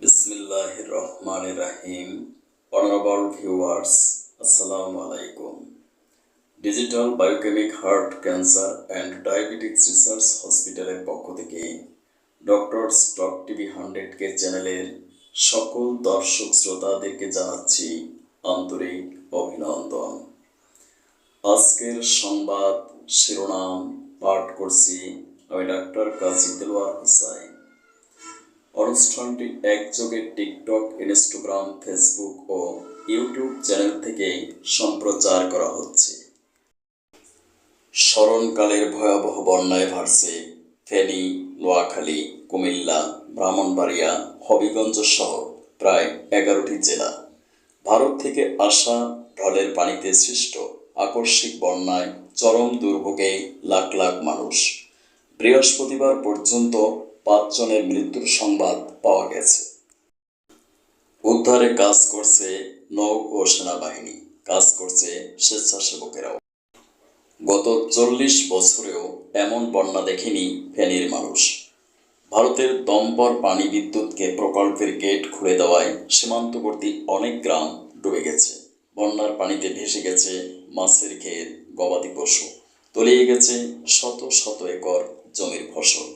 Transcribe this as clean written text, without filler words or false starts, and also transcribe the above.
Bismillahir Rahmanir Rahim. Honorable viewers, Assalamu alaikum. Digital Biochemic Heart Cancer and Diabetes Research Hospital পক্ষ থেকে doctors টক TV 100 কে চ্যানেলের সকল দর্শক শ্রোতাদেরকে জানাচ্ছি আন্তরিক অভিনন্দন। আজকের সংবাদ শিরোনাম পাঠ করছি আমি ডাক্তার কাজী দেলোয়ার হোসেন। অনুষ্ঠানটি একযোগে টিকটক, ইনস্টাগ্রাম, ফেসবুক ও ইউটিউব চ্যানেল থেকে সম্প্রচার করা হচ্ছে। স্মরণকালের ভয়াবহ বন্যায় ভাসছে ফেনী, নোয়াখালী, কুমিল্লা, ব্রাহ্মণবাড়িয়া, হবিগঞ্জ সহ প্রায় 11টি জেলা। ভারত থেকে আসা ঢলের পানিতে সৃষ্ট আকস্মিক বন্যায় চরম দুর্ভোগে লাখ লাখ মানুষ। বৃহস্পতিবার পর্যন্ত 5 জনের মৃত্যুর সংবাদ পাওয়া গেছে। উদ্ধারে কাজ করছে নৌ ও সেনাবাহিনী, কাজ করছে স্বেচ্ছাসেবকেরাও। গত 40 বছরেও এমন বন্যা দেখেনি ফেনীর মানুষ। ভারতের দমপর পানি বিদ্যুৎকে প্রকল্পের গেট খুলে দেওয়ায় সীমান্তবর্তী অনেক গ্রাম ডুবে গেছে। বন্যার পানিতে ভেসে গেছে মাছের ক্ষেত, গবাদি পশু, তলিয়ে গেছে শত শত একর জমির ফসল।